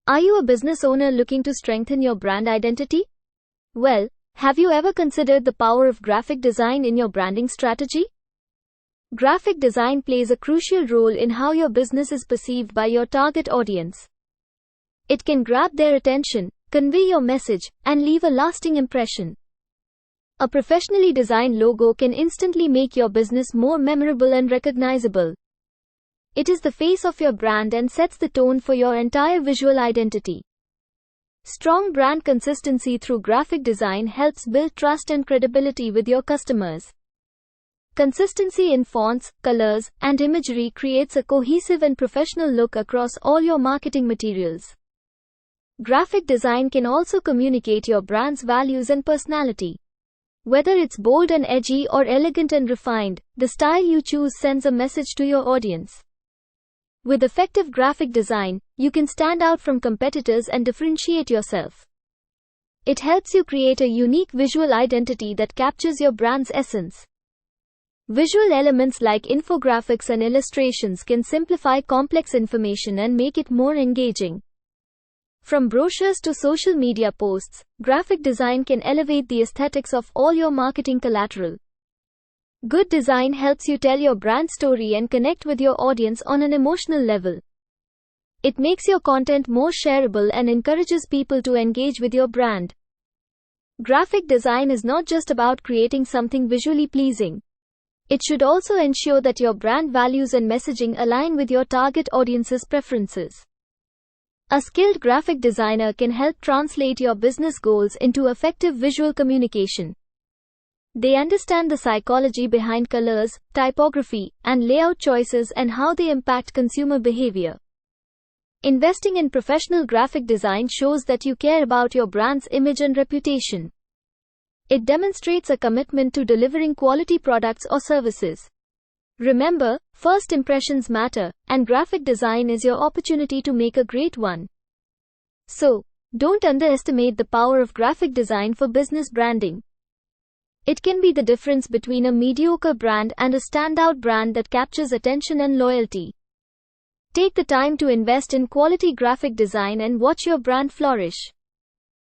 Are you a business owner looking to strengthen your brand identity? Well, have you ever considered the power of graphic design in your branding strategy? Graphic design plays a crucial role in how your business is perceived by your target audience. It can grab their attention, convey your message, and leave a lasting impression. A professionally designed logo can instantly make your business more memorable and recognizable. It is the face of your brand and sets the tone for your entire visual identity. Strong brand consistency through graphic design helps build trust and credibility with your customers. Consistency in fonts, colors, and imagery creates a cohesive and professional look across all your marketing materials. Graphic design can also communicate your brand's values and personality. Whether it's bold and edgy or elegant and refined, the style you choose sends a message to your audience. With effective graphic design, you can stand out from competitors and differentiate yourself. It helps you create a unique visual identity that captures your brand's essence. Visual elements like infographics and illustrations can simplify complex information and make it more engaging. From brochures to social media posts, graphic design can elevate the aesthetics of all your marketing collateral. Good design helps you tell your brand story and connect with your audience on an emotional level. It makes your content more shareable and encourages people to engage with your brand. Graphic design is not just about creating something visually pleasing. It should also ensure that your brand values and messaging align with your target audience's preferences. A skilled graphic designer can help translate your business goals into effective visual communication. They understand the psychology behind colors, typography, and layout choices and how they impact consumer behavior. Investing in professional graphic design shows that you care about your brand's image and reputation. It demonstrates a commitment to delivering quality products or services. Remember, first impressions matter, and graphic design is your opportunity to make a great one. So, don't underestimate the power of graphic design for business branding. It can be the difference between a mediocre brand and a standout brand that captures attention and loyalty. Take the time to invest in quality graphic design and watch your brand flourish.